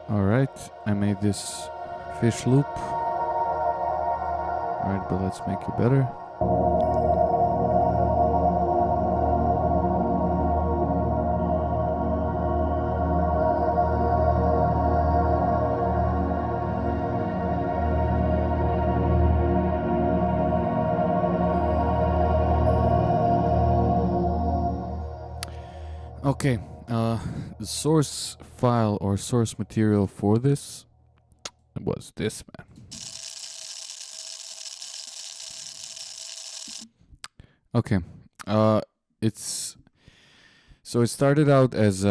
Alright, I made this fish loop. Alright, but let's make it better. Okay, the source file or source material for this was this, man. Okay, it's so it started out as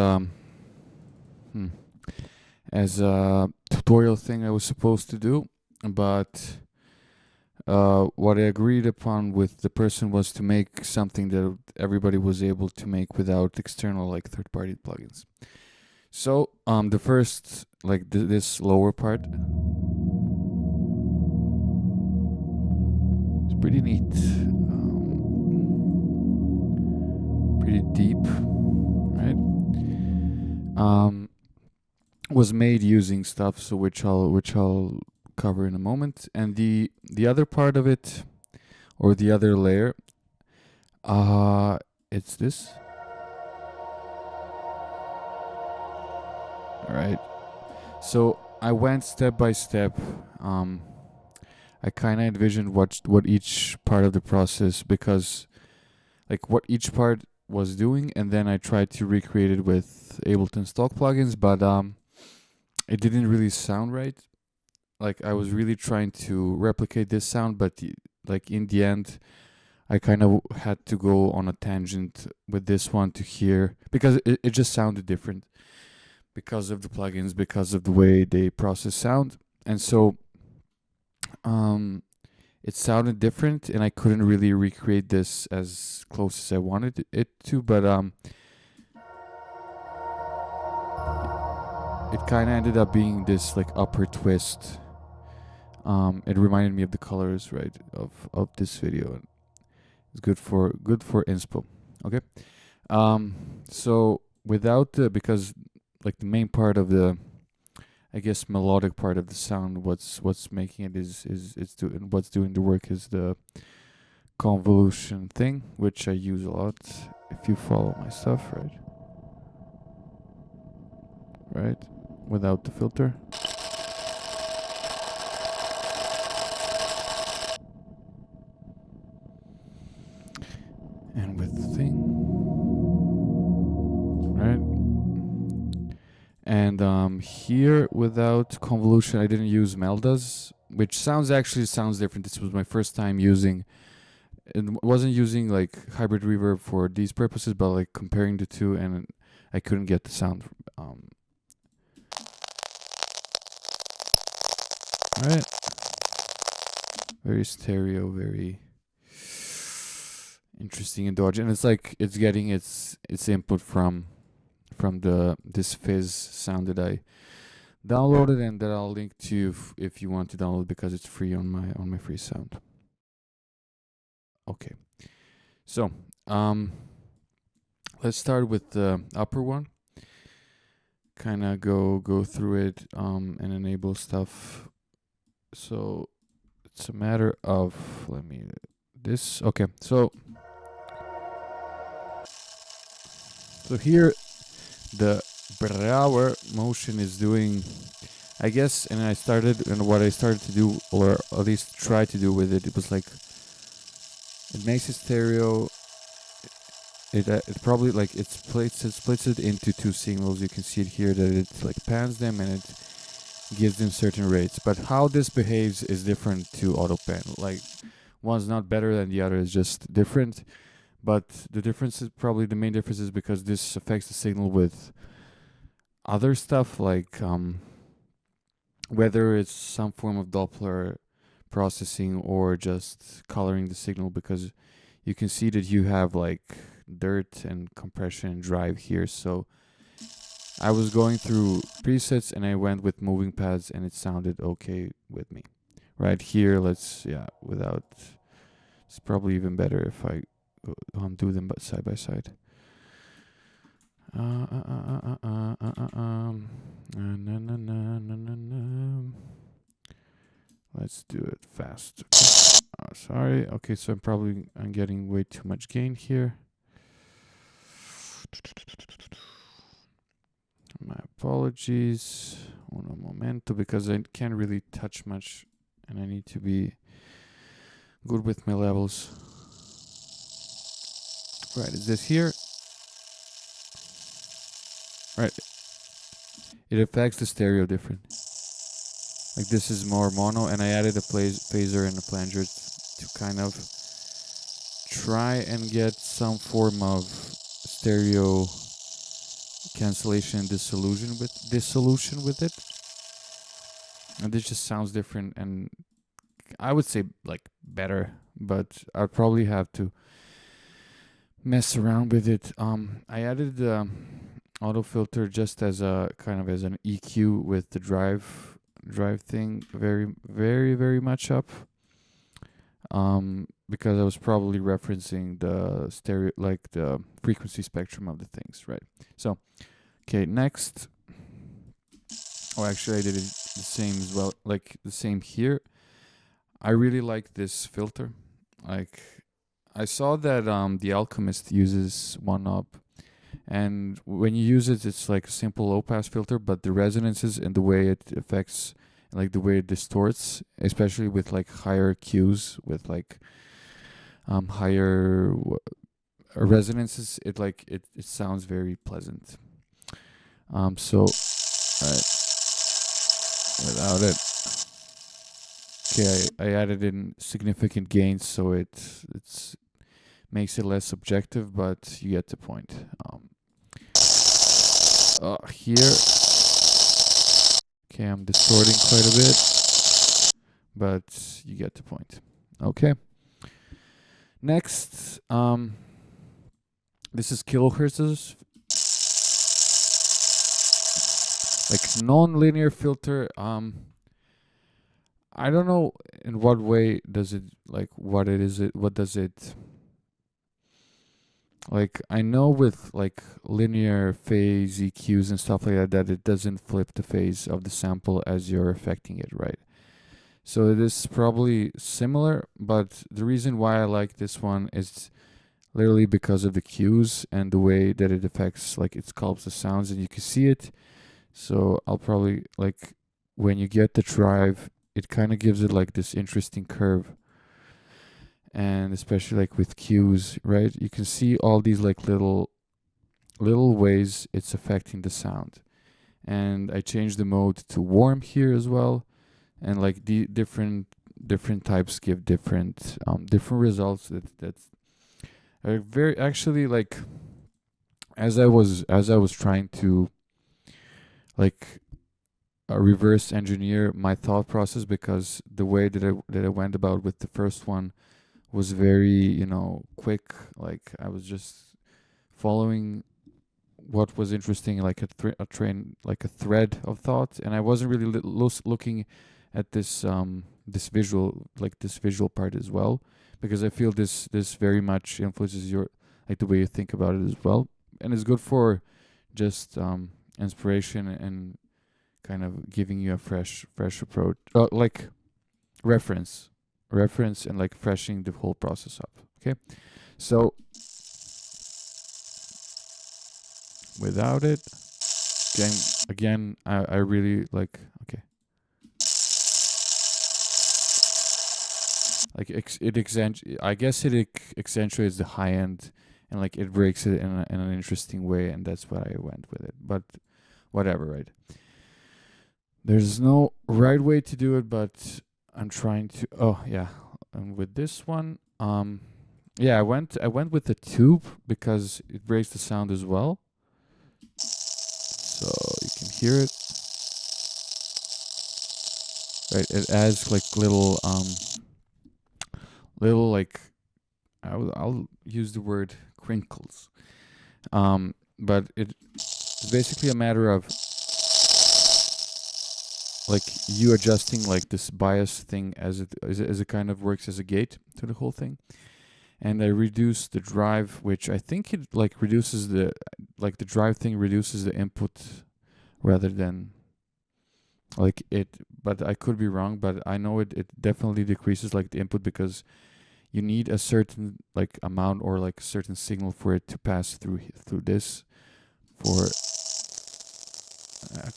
as a tutorial thing I was supposed to do, but what I agreed upon with the person was to make something that everybody was able to make without external like third-party plugins. So the first like this lower part, it's pretty neat, pretty deep, right? Was made using stuff, so which I'll cover in a moment, and the other part of it, or the other layer, it's this. All right. So I went step by step. I kind of envisioned what each part of the process, because like what each part was doing, and then I tried to recreate it with Ableton stock plugins, but it didn't really sound right. Like I was really trying to replicate this sound, but like in the end, I kind of had to go on a tangent with this one to hear, because it just sounded different because of the plugins, because of the way they process sound, and so it sounded different, and I couldn't really recreate this as close as I wanted it to, but it kind of ended up being this like upper twist. It reminded me of the colors, right, of this video, and it's good for inspo. Okay. So without the, because like the main part of the, I guess, melodic part of the sound, what's making it is it's doing, what's doing the work is the convolution thing, which I use a lot if you follow my stuff, right, without the filter. And with the thing, right? And here without convolution, I didn't use Meldas, which sounds different. This was my first time using, and wasn't using like hybrid reverb for these purposes, but like comparing the two, and I couldn't get the sound. Right, very stereo, very interesting and dodgy, and it's like it's getting its input from this fizz sound that I downloaded, and that I'll link to you if you want to download, because it's free on my free sound. Okay, so let's start with the upper one. Kind of go through it and enable stuff. So it's a matter of, let me this. Okay, so here the brower motion is doing, I guess, and what I started to do, or at least try to do with it, it was like, it makes it stereo. It probably like it splits it into two signals. You can see it here that it like pans them, and it gives them certain rates. But how this behaves is different to auto pan. Like one's not better than the other, it's just different. But the difference is probably, the main difference is because this affects the signal with other stuff, like whether it's some form of Doppler processing or just coloring the signal, because you can see that you have like dirt and compression and drive here. So I was going through presets and I went with moving pads, and it sounded okay with me. Right here, let's, without, it's probably even better if I do them but side by side. do it fast. Okay. Sorry. Okay, so I'm getting way too much gain here. My apologies. Uno momento, because I can't really touch much, and I need to be good with my levels. Right, is this here? Right. It affects the stereo different. Like this is more mono, and I added a phaser and a flanger to kind of try and get some form of stereo cancellation and dissolution with it. And this just sounds different, and I would say like better, but I'd probably have to mess around with it. I added the auto filter just as a kind of as an EQ with the drive thing very much up. Because I was probably referencing the stereo, like the frequency spectrum of the things, right? So, okay, next. Oh, actually, I did it the same as well, like the same here. I really like this filter. Like, I saw that the Alchemist uses one up, and when you use it, it's like a simple low pass filter, but the resonances and the way it affects, like the way it distorts, especially with like higher Qs, with like higher resonances, it sounds very pleasant. So without it, okay, I added in significant gains, so it's makes it less subjective, but you get the point. Here, okay, I'm distorting quite a bit, but you get the point. Okay. Next, this is kilohertzes, like non-linear filter. I don't know in what way does it, like what does it, like I know with like linear phase EQs and stuff like that it doesn't flip the phase of the sample as you're affecting it, right? So it is probably similar, but the reason why I like this one is literally because of the cues and the way that it affects, like it sculpts the sounds and you can see it. So I'll probably, like, when you get the drive, it kind of gives it like this interesting curve. And especially like with cues, right? You can see all these like little ways it's affecting the sound. And I changed the mode to warm here as well. And like the different types give different results that's very actually, like, as I was trying to like reverse engineer my thought process, because the way that I went about with the first one was very quick. Like I was just following what was interesting, like a train, like a thread of thought, and I wasn't really looking at this this visual part as well, because I feel this very much influences your, like, the way you think about it as well, and it's good for just inspiration and kind of giving you a fresh approach, like reference and like freshening the whole process up. Okay, so without it, again I really like, okay, like I guess it accentuates the high end, and like it breaks it in an interesting way, and that's why I went with it. But whatever, right? There's no right way to do it, but I'm trying to. Oh yeah, and with this one, yeah, I went with the tube because it breaks the sound as well, so you can hear it. Right, it adds like little like, I'll use the word crinkles, but it's basically a matter of like you adjusting like this bias thing as it kind of works as a gate to the whole thing. And I reduce the drive, which I think it like reduces the drive thing reduces the input rather than like it, but I could be wrong, but I know it definitely decreases like the input, because you need a certain like amount or like a certain signal for it to pass through this for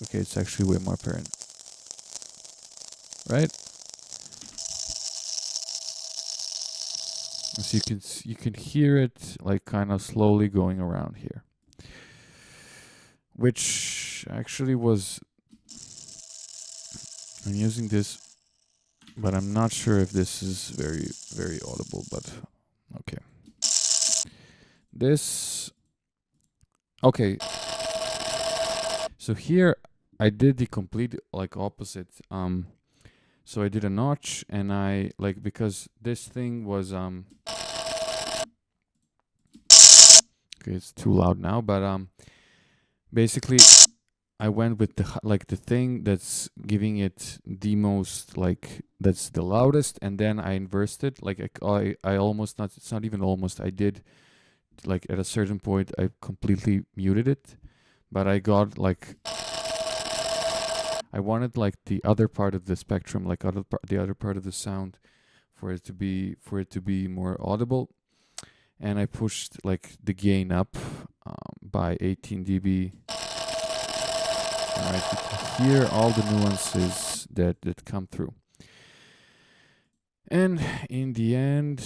okay, it's actually way more apparent, right? So you can hear it like kind of slowly going around here, which actually was, I'm using this, but I'm not sure if this is very audible, but okay. This, okay. So here I did the complete like opposite. So I did a notch, and I like, because this thing was okay, it's too loud now, but basically I went with like the thing that's giving it the most, like that's the loudest, and then I inversed it. Like I almost, not, it's not even almost, I did like at a certain point I completely muted it, but I got like, I wanted like the other part of the spectrum, like the other part of the sound, for it to be more audible, and I pushed like the gain up by 18 dB. Alright, you can hear all the nuances that come through. And in the end,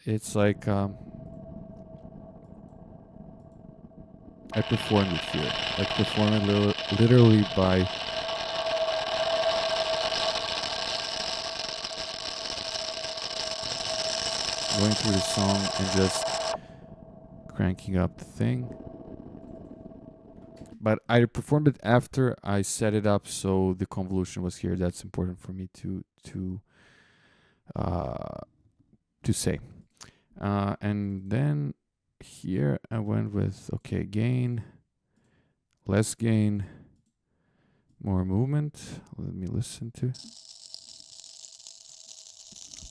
it's like I performed it here. Like perform it literally by going through the song and just cranking up the thing. But I performed it after I set it up, so the convolution was here. That's important for me to say. And then here I went with, okay, gain, less gain, more movement. Let me listen to.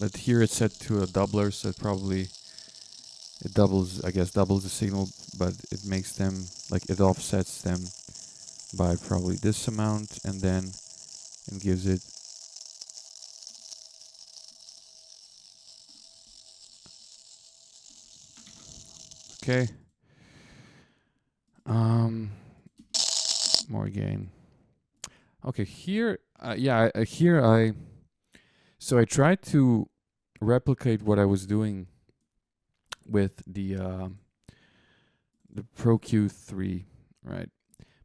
But here it's set to a doubler, so it doubles, I guess, doubles the signal, but it makes them, like it offsets them by probably this amount, and then it gives it okay. More gain. Okay, here, here so I tried to replicate what I was doing with the Pro Q3, right?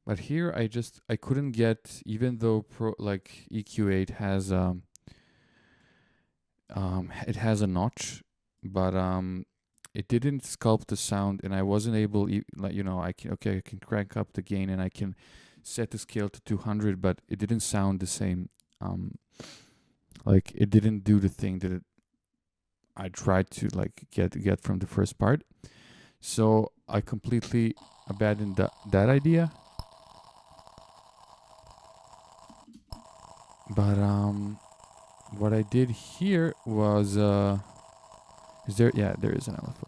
But here I couldn't get, even though like EQ8 has it has a notch, but it didn't sculpt the sound, and I wasn't able, like, you know, I can crank up the gain and I can set the scale to 200, but it didn't sound the same. Like it didn't do the thing that I tried to like get from the first part. So I completely abandoned that idea. But what I did here was is there? Yeah, there is an LFO.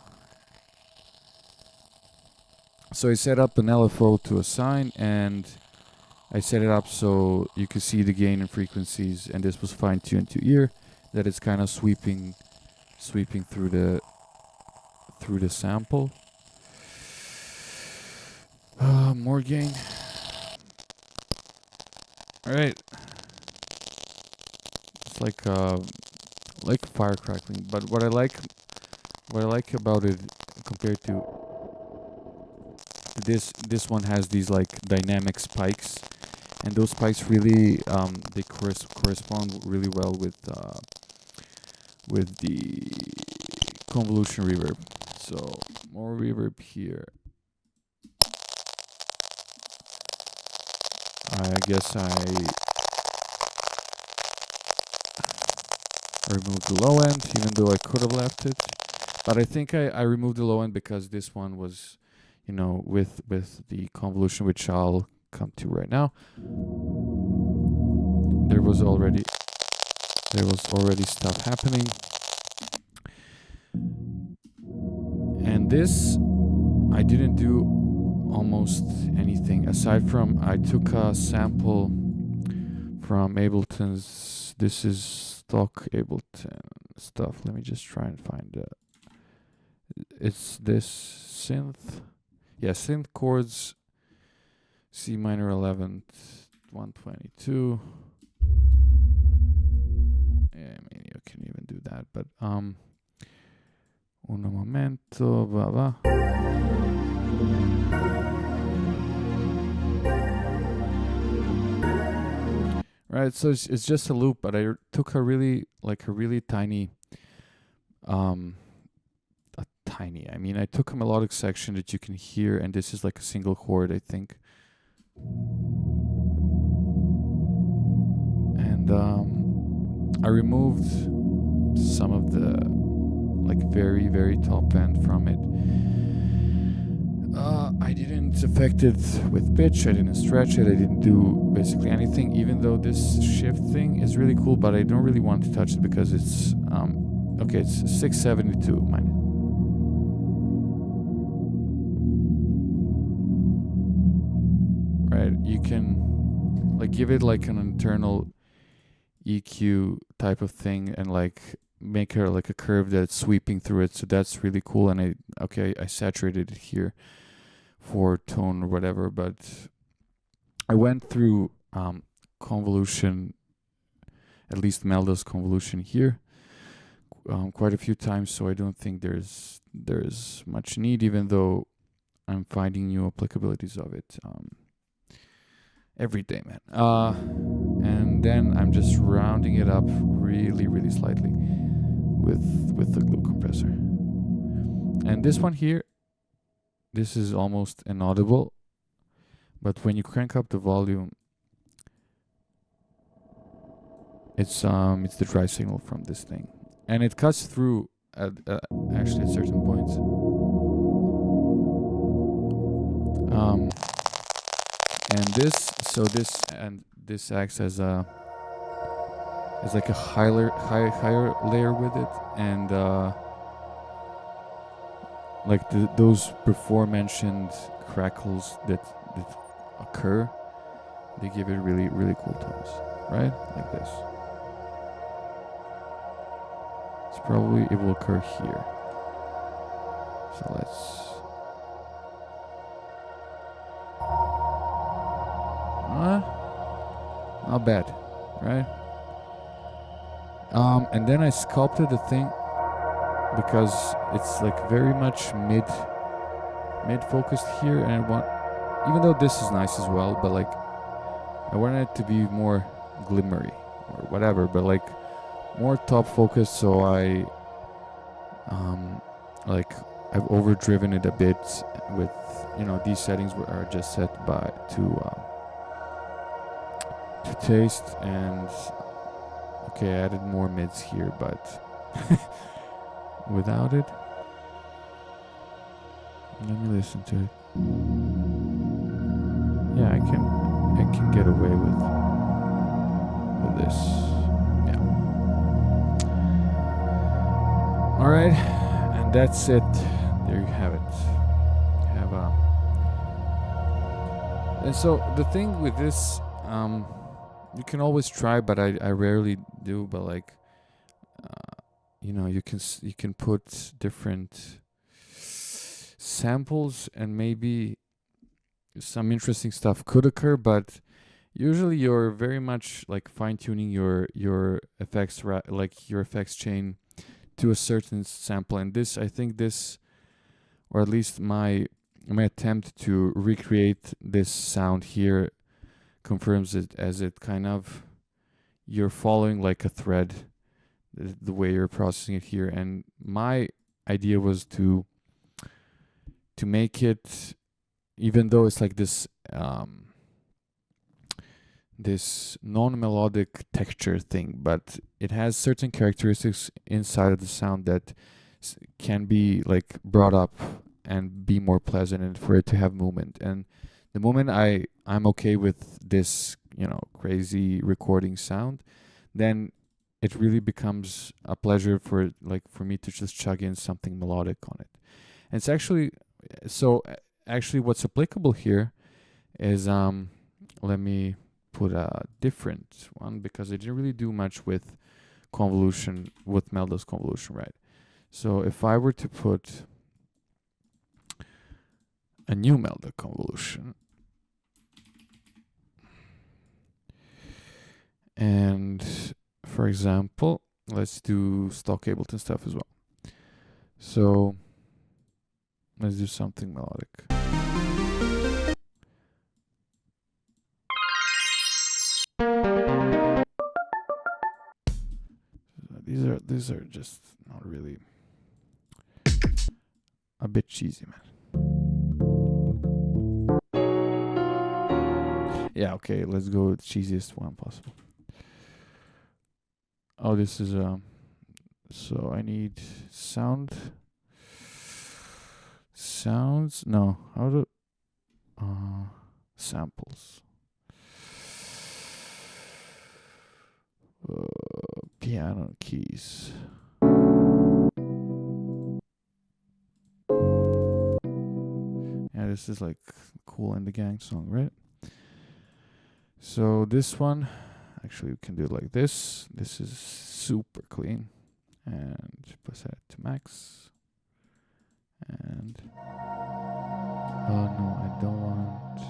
So I set up an LFO to assign, and I set it up so you can see the gain and frequencies, and this was fine-tuned to ear, that it's kind of sweeping through the sample. More gain. All right. It's like fire crackling, but what I like about it compared to this one has these like dynamic spikes, and those spikes really they correspond really well with the convolution reverb. So more reverb here. I guess I removed the low end, even though I could have left it. But I think I removed the low end because this one was, you know, with the convolution, which I'll come to right now. There was already stuff happening. And this, I didn't do almost anything aside from I took a sample from Ableton's. This is stock Ableton stuff. Let me just try and find it's this synth. Yeah, synth chords, C minor 11th, 122. Yeah, I mean, you can even do that, but un momento, va. Right, so it's just a loop, but I took a really tiny, I mean, I took a melodic section that you can hear, and this is like a single chord, I think. And I removed some of the like very, very top end from it. I didn't affect it with pitch, I didn't stretch it, I didn't do basically anything, even though this shift thing is really cool, but I don't really want to touch it because it's, okay, it's 672 minus. Right, you can like give it like an internal EQ type of thing and like make her like a curve that's sweeping through it, so that's really cool. And I saturated it here for tone or whatever, but I went through convolution, at least Melda's convolution here, quite a few times, so I don't think there's much need, even though I'm finding new applicabilities of it every day, man. And then I'm just rounding it up really, really slightly with the glue compressor. And this one here, this is almost inaudible, but when you crank up the volume, it's the dry signal from this thing, and it cuts through actually at certain points. And this acts as like a higher layer with it, and like those before mentioned crackles that occur, they give it really, really cool tones, right? Like this. It will occur here. So let's. Not bad, right? And then I sculpted the thing because it's like very much mid focused here, and even though this is nice as well, but like I wanted it to be more glimmery or whatever, but like more top focused. So I've overdriven it a bit with, these settings are just set to taste, and okay, I added more mids here, but without it. Let me listen to it. Yeah, I can get away with this. Yeah. All right, and that's it. There you have it. And so the thing with this, you can always try, but I rarely do. But like, you can put different samples, and maybe some interesting stuff could occur. But usually, you're very much like fine tuning your effects, like your effects chain, to a certain sample. And I think this, or at least my attempt to recreate this sound here, confirms it, as it kind of, you're following like a thread, the way you're processing it here. And my idea was to make it, even though it's like this this non-melodic texture thing, but it has certain characteristics inside of the sound that can be like brought up and be more pleasant, and for it to have movement. And the moment I'm okay with this, crazy recording sound, then it really becomes a pleasure for me to just chug in something melodic on it. And it's actually what's applicable here is let me put a different one because I didn't really do much with convolution, with Melda's convolution, right? So if I were to put a new Melda convolution, and for example, let's do stock Ableton stuff as well. So let's do something melodic. These are just not really, a bit cheesy, man. Yeah, okay, let's go with the cheesiest one possible. Oh, this is so I need sounds. No, how to samples. Piano keys. Yeah, this is like Cool and the Gang song, right? So this one, actually we can do it like this. This is super clean. And put that to max. And no, I don't want.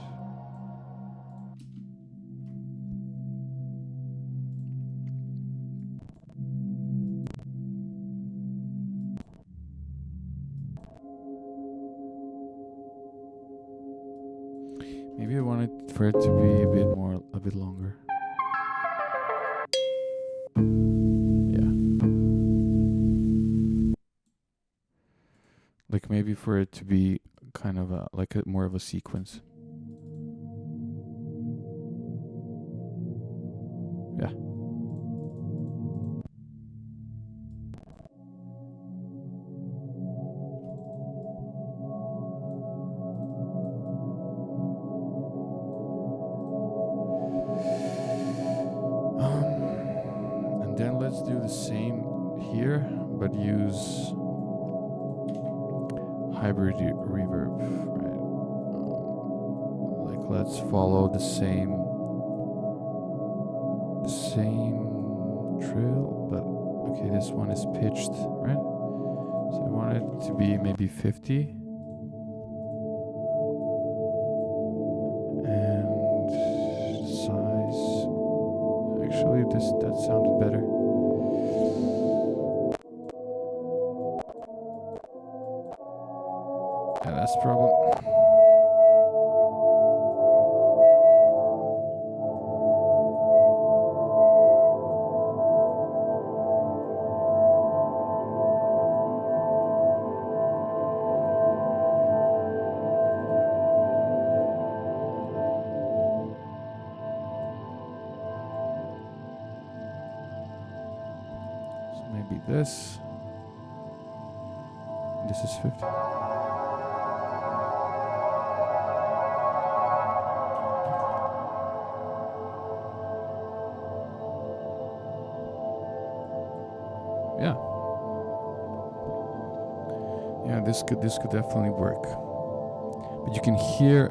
Maybe I want it for it to be a bit longer. Yeah. Like maybe for it to be kind of more of a sequence. Yeah. And then let's do the same here, but use hybrid reverb, right? Like let's follow the same drill, but okay, this one is pitched, right? So I want it to be maybe 50. And size. Actually, that sounded better. Yeah, that's the problem. So maybe this. This is 50. Yeah. Yeah, this could definitely work. But you can hear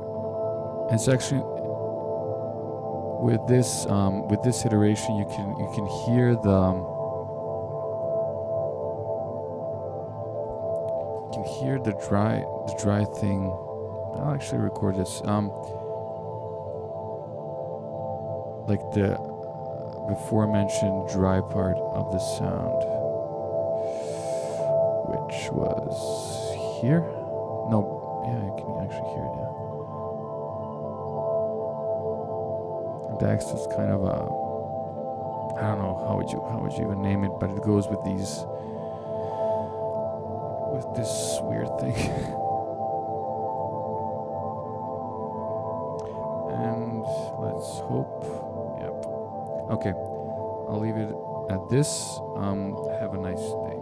it's actually with this iteration you can hear the dry thing. I'll actually record this. Like the before mentioned dry part of the sound, which was here. No, yeah, you can actually hear it. Yeah. Dax is kind of a, I don't know how would you even name it, but it goes with this weird thing. And let's hope. Yep. Okay, I'll leave it at this. Have a nice day.